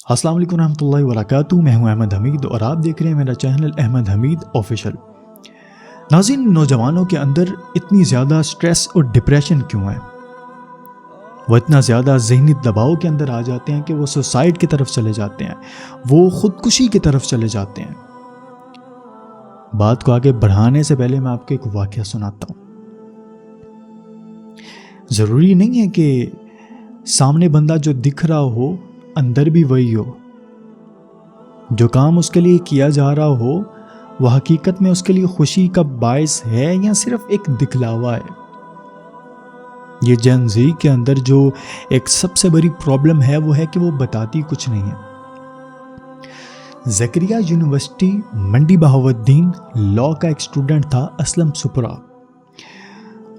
السلام علیکم ورحمۃ اللہ وبرکاتہ. میں ہوں احمد حمید اور آپ دیکھ رہے ہیں میرا چینل احمد حمید آفیشیل. ناظرین، نوجوانوں کے اندر اتنی زیادہ سٹریس اور ڈپریشن کیوں ہے؟ وہ اتنا زیادہ ذہنی دباؤ کے اندر آ جاتے ہیں کہ وہ سوسائڈ کی طرف چلے جاتے ہیں، وہ خودکشی کی طرف چلے جاتے ہیں. بات کو آگے بڑھانے سے پہلے میں آپ کو ایک واقعہ سناتا ہوں. ضروری نہیں ہے کہ سامنے بندہ جو دکھ رہا ہو اندر بھی وہی ہو. جو کام اس کے لیے کیا جا رہا ہو وہ حقیقت میں اس کے لیے خوشی کا باعث ہے یا صرف ایک دکھلاوا ہے. یہ جن زی کے اندر جو ایک سب سے بڑی پرابلم ہے وہ ہے کہ وہ بتاتی کچھ نہیں ہے. زکریا یونیورسٹی منڈی بہاؤالدین لاء کا ایک اسٹوڈنٹ تھا، اسلم سپرا.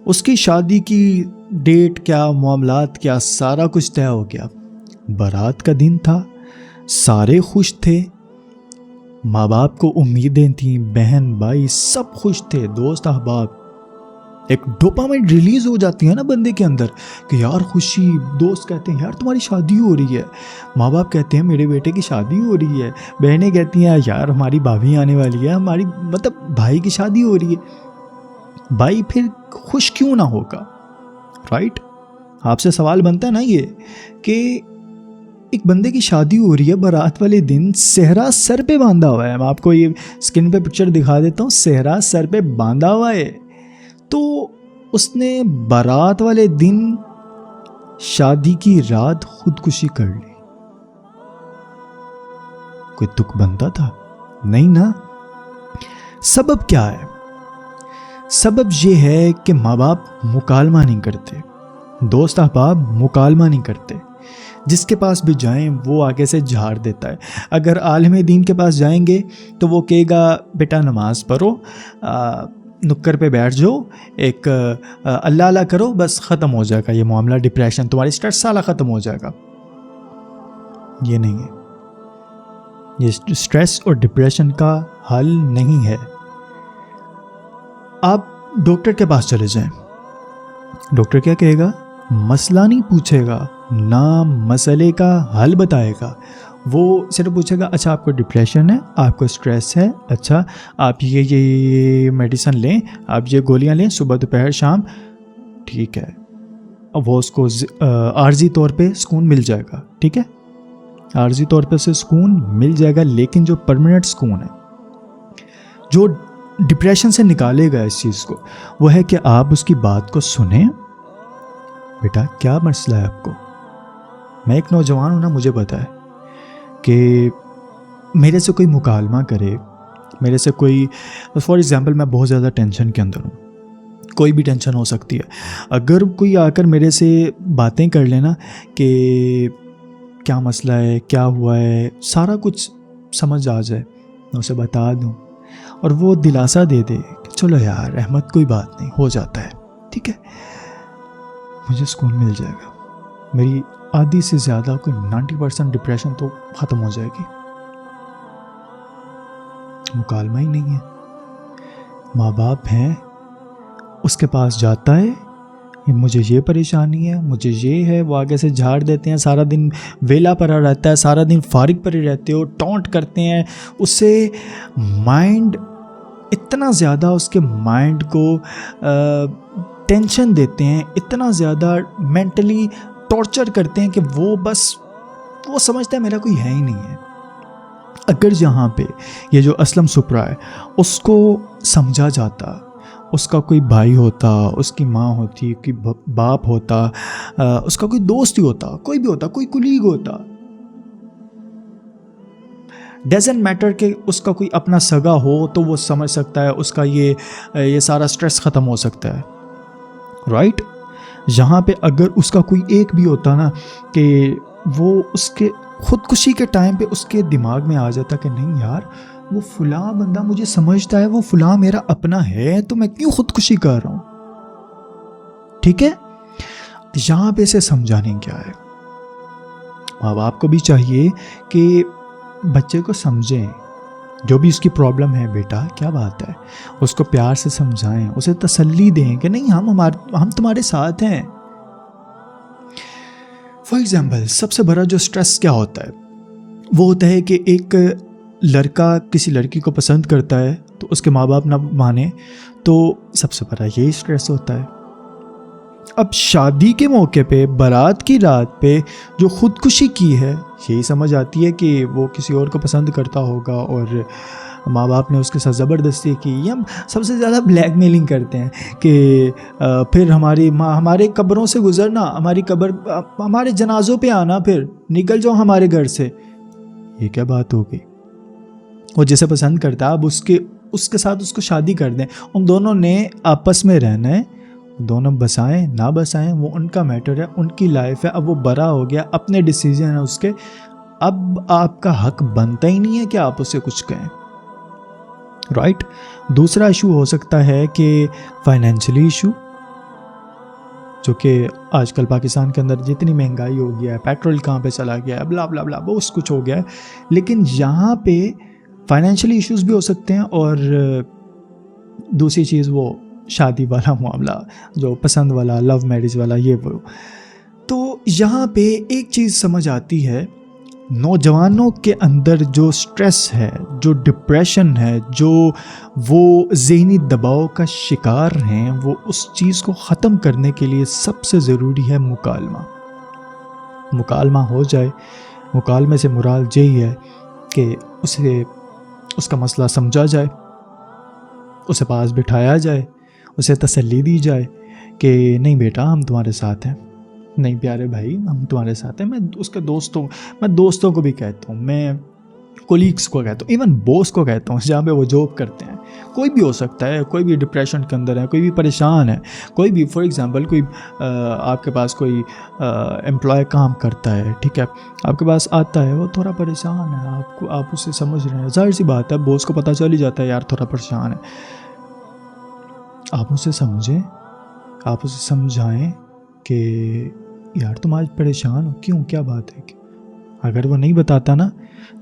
اس کی شادی کی ڈیٹ کیا، معاملات کیا، سارا کچھ طے ہو گیا. بارات کا دن تھا، سارے خوش تھے، ماں باپ کو امیدیں تھیں، بہن بھائی سب خوش تھے، دوست احباب. ایک ڈوپامائن ریلیز ہو جاتی ہے نا بندے کے اندر کہ یار خوشی. دوست کہتے ہیں یار تمہاری شادی ہو رہی ہے، ماں باپ کہتے ہیں میرے بیٹے کی شادی ہو رہی ہے، بہنیں کہتی ہیں یار ہماری بھابھی آنے والی ہے، ہماری بھائی کی شادی ہو رہی ہے. بھائی پھر خوش کیوں نہ ہوگا، رائٹ؟ آپ سے سوال بنتا ہے نا یہ کہ ایک بندے کی شادی ہو رہی ہے، بارات والے دن صحرا سر پہ باندھا ہوا ہے. میں آپ کو یہ اسکرین پہ پکچر دکھا دیتا ہوں. صحرا سر پہ باندھا ہوا ہے تو اس نے بارات والے دن شادی کی رات خودکشی کر لی. کوئی دکھ بنتا تھا؟ نہیں نا. سبب کیا ہے؟ سبب یہ ہے کہ ماں باپ مکالمہ نہیں کرتے، دوست احباب مکالمہ نہیں کرتے. جس کے پاس بھی جائیں وہ آگے سے جھاڑ دیتا ہے. اگر عالم دین کے پاس جائیں گے تو وہ کہے گا بیٹا نماز پڑھو، نکر پہ بیٹھ جاؤ، ایک اللہ اللہ کرو، بس ختم ہو جائے گا یہ معاملہ. ڈپریشن تمہاری سٹریس سالہ ختم ہو جائے گا. یہ نہیں ہے. یہ سٹریس اور ڈپریشن کا حل نہیں ہے. آپ ڈاکٹر کے پاس چلے جائیں، ڈاکٹر کیا کہے گا؟ مسئلہ نہیں پوچھے گا، نہ مسئلے کا حل بتائے گا. وہ صرف پوچھے گا اچھا آپ کو ڈپریشن ہے، آپ کو سٹریس ہے، اچھا آپ یہ میڈیسن لیں، آپ یہ گولیاں لیں صبح دوپہر شام، ٹھیک ہے. اب وہ اس کو عارضی طور پہ سکون مل جائے گا، ٹھیک ہے، عارضی طور پہ اسے سکون مل جائے گا. لیکن جو پرماننٹ سکون ہے، جو ڈپریشن سے نکالے گا اس چیز کو، وہ ہے کہ آپ اس کی بات کو سنیں. بیٹا کیا مسئلہ ہے آپ کو؟ میں ایک نوجوان ہوں نا، مجھے پتا ہے کہ میرے سے کوئی مکالمہ کرے، میرے سے کوئی فار ایگزامپل میں بہت زیادہ ٹینشن کے اندر ہوں، کوئی بھی ٹینشن ہو سکتی ہے. اگر کوئی آ کر میرے سے باتیں کر لینا کہ کیا مسئلہ ہے، کیا ہوا ہے، سارا کچھ سمجھ آ جائے، میں اسے بتا دوں اور وہ دلاسا دے دے کہ چلو یار احمد کوئی بات نہیں، ہو جاتا ہے، ٹھیک ہے، مجھے سکون مل جائے گا. میری آدھی سے زیادہ کوئی 90% ڈپریشن تو ختم ہو جائے گی. مکالمہ ہی نہیں ہے. ماں باپ ہیں، اس کے پاس جاتا ہے مجھے یہ پریشانی ہے، مجھے یہ ہے، وہ آگے سے جھاڑ دیتے ہیں. سارا دن ویلا پڑا رہتا ہے، سارا دن فارغ پڑے رہتے ہو، ٹونٹ کرتے ہیں اس سے. مائنڈ اتنا زیادہ اس کے مائنڈ کو ٹینشن دیتے ہیں، اتنا زیادہ مینٹلی ٹارچر کرتے ہیں کہ وہ سمجھتا ہے میرا کوئی ہے ہی نہیں ہے. اگر جہاں پہ یہ جو اسلم سپرا ہے اس کو سمجھا جاتا، اس کا کوئی بھائی ہوتا، اس کی ماں ہوتی، کوئی باپ ہوتا، اس کا کوئی دوست ہی ہوتا، کوئی بھی ہوتا، کوئی کولیگ ہوتا، ڈزنٹ میٹر کہ اس کا کوئی اپنا سگا ہو تو وہ سمجھ سکتا ہے، اس کا یہ سارا سٹریس ختم ہو سکتا ہے، رائٹ؟ یہاں پہ اگر اس کا کوئی ایک بھی ہوتا نا کہ وہ اس کے خودکشی کے ٹائم پہ اس کے دماغ میں آ جاتا کہ نہیں یار وہ فلاں بندہ مجھے سمجھتا ہے، وہ فلاں میرا اپنا ہے، تو میں کیوں خودکشی کر رہا ہوں، ٹھیک ہے. یہاں پہ سے سمجھانے کیا ہے، ماں باپ کو بھی چاہیے کہ بچے کو سمجھیں، جو بھی اس کی پرابلم ہے، بیٹا کیا بات ہے، اس کو پیار سے سمجھائیں، اسے تسلی دیں کہ نہیں ہم تمہارے ساتھ ہیں. فار ایگزامپل سب سے بڑا جو سٹریس کیا ہوتا ہے، وہ ہوتا ہے کہ ایک لڑکا کسی لڑکی کو پسند کرتا ہے تو اس کے ماں باپ نہ مانے تو سب سے بڑا یہی اسٹریس ہوتا ہے. اب شادی کے موقع پہ بارات کی رات پہ جو خودکشی کی ہے یہی سمجھ آتی ہے کہ وہ کسی اور کو پسند کرتا ہوگا اور ماں باپ نے اس کے ساتھ زبردستی کی. یا سب سے زیادہ بلیک میلنگ کرتے ہیں کہ پھر ہمارے قبروں سے گزرنا, ہمارے جنازوں پہ آنا, پھر نکل جاؤ ہمارے گھر سے. یہ کیا بات ہو گئی؟ وہ جسے پسند کرتا ہے اب اس کے ساتھ اس کو شادی کر دیں. ان دونوں نے آپس میں رہنا ہے, دونوں بسائیں نہ بسائیں وہ ان کا میٹر ہے, ان کی لائف ہے. اب وہ بڑا ہو گیا, اپنے ڈیسیجن ہیں اس کے, اب آپ کا حق بنتا ہی نہیں ہے کہ آپ اسے کچھ کہیں, رائٹ. دوسرا ایشو ہو سکتا ہے کہ فائنینشلی ایشو, جو کہ آج کل پاکستان کے اندر جتنی مہنگائی ہو گیا ہے, پیٹرول کہاں پہ چلا گیا ہے, بلا بلا بلا بہت کچھ ہو گیا ہے. لیکن یہاں پہ فائنینشلی ایشوز بھی ہو سکتے ہیں, اور دوسری چیز وہ شادی والا معاملہ جو پسند والا, لو میرج والا, یہ وہ. تو یہاں پہ ایک چیز سمجھ آتی ہے, نوجوانوں کے اندر جو سٹریس ہے, جو ڈپریشن ہے, جو وہ ذہنی دباؤ کا شکار ہیں, وہ اس چیز کو ختم کرنے کے لیے سب سے ضروری ہے مکالمہ ہو جائے. مکالمے سے مراد یہی ہے کہ اس کا مسئلہ سمجھا جائے, اسے پاس بٹھایا جائے, اسے تسلی دی جائے کہ نہیں بیٹا ہم تمہارے ساتھ ہیں, نہیں پیارے بھائی ہم تمہارے ساتھ ہیں. میں اس کے دوستوں کو بھی کہتا ہوں, میں کولیگس کو کہتا ہوں, ایون باس کو کہتا ہوں جہاں پہ وہ جاب کرتے ہیں. کوئی بھی ہو سکتا ہے, کوئی بھی ڈپریشن کے اندر ہے, کوئی بھی پریشان ہے, کوئی بھی, فار ایگزامپل کوئی آپ کے پاس کوئی امپلائی کام کرتا ہے, ٹھیک ہے, آپ کے پاس آتا ہے, وہ تھوڑا پریشان ہے, آپ اسے سمجھ رہے ہیں, ظاہر سی بات ہے باس کو پتہ چل ہی جاتا ہے یار تھوڑا پریشان ہے. آپ اسے سمجھیں, آپ اسے سمجھائیں کہ یار تم آج پریشان ہو, کیوں, کیا بات ہے. اگر وہ نہیں بتاتا نا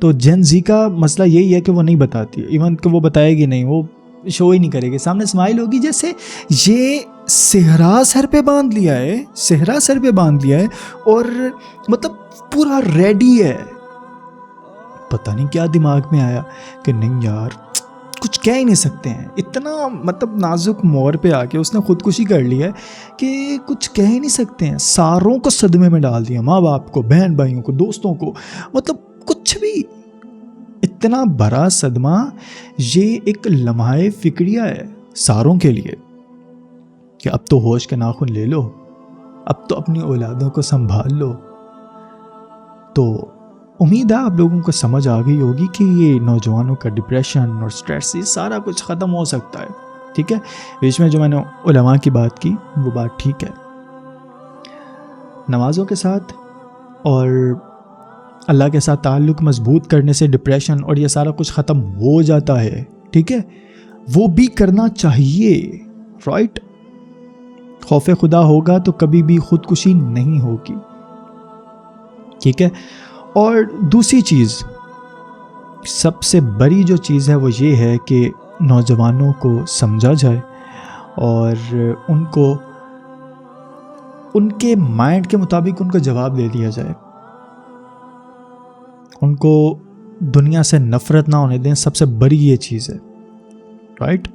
تو جین زی کا مسئلہ یہی ہے کہ وہ نہیں بتاتی, ایون کہ وہ بتائے گی نہیں, وہ شو ہی نہیں کرے گی, سامنے اسمائل ہوگی جیسے یہ صحرا سر پہ باندھ لیا ہے اور مطلب پورا ریڈی ہے. پتہ نہیں کیا دماغ میں آیا کہ نہیں یار کچھ کہہ ہی نہیں سکتے ہیں, اتنا مطلب نازک موڑ پہ آ کے اس نے خودکشی کر لی ہے کہ کچھ کہہ ہی نہیں سکتے ہیں. ساروں کو صدمے میں ڈال دیا, ماں باپ کو, بہن بھائیوں کو, دوستوں کو, مطلب کچھ بھی. اتنا بڑا صدمہ, یہ ایک لمحہ فکریہ ہے ساروں کے لیے کہ اب تو ہوش کے ناخن لے لو, اب تو اپنی اولادوں کو سنبھال لو. تو امید ہے آپ لوگوں کو سمجھ آ گئی ہوگی کہ یہ نوجوانوں کا ڈپریشن اور سٹریس یہ سارا کچھ ختم ہو سکتا ہے, ٹھیک ہے. بیچ میں جو میں نے علماء کی بات کی وہ بات ٹھیک ہے, نمازوں کے ساتھ اور اللہ کے ساتھ تعلق مضبوط کرنے سے ڈپریشن اور یہ سارا کچھ ختم ہو جاتا ہے, ٹھیک ہے. وہ بھی کرنا چاہیے, رائٹ. خوف خدا ہوگا تو کبھی بھی خودکشی نہیں ہوگی, ٹھیک ہے. اور دوسری چیز, سب سے بڑی جو چیز ہے وہ یہ ہے کہ نوجوانوں کو سمجھا جائے اور ان کو ان کے مائنڈ کے مطابق ان کو جواب دے دیا جائے. ان کو دنیا سے نفرت نہ ہونے دیں, سب سے بڑی یہ چیز ہے, رائٹ.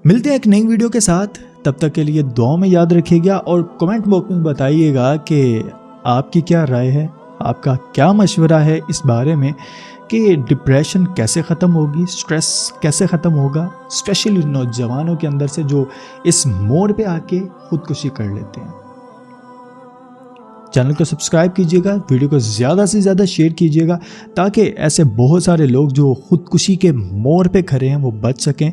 ملتے ہیں ایک نئی ویڈیو کے ساتھ, تب تک کے لیے دعاؤں میں یاد رکھیے گا اور کمنٹ باکس میں بتائیے گا کہ آپ کی کیا رائے ہے, آپ کا کیا مشورہ ہے اس بارے میں کہ ڈپریشن کیسے ختم ہوگی, سٹریس کیسے ختم ہوگا, اسپیشلی نوجوانوں کے اندر سے جو اس موڑ پہ آ کے خودکشی کر لیتے ہیں. چینل کو سبسکرائب کیجیے گا, ویڈیو کو زیادہ سے زیادہ شیئر کیجیے گا تاکہ ایسے بہت سارے لوگ جو خودکشی کے موڑ پہ کھڑے ہیں وہ بچ سکیں.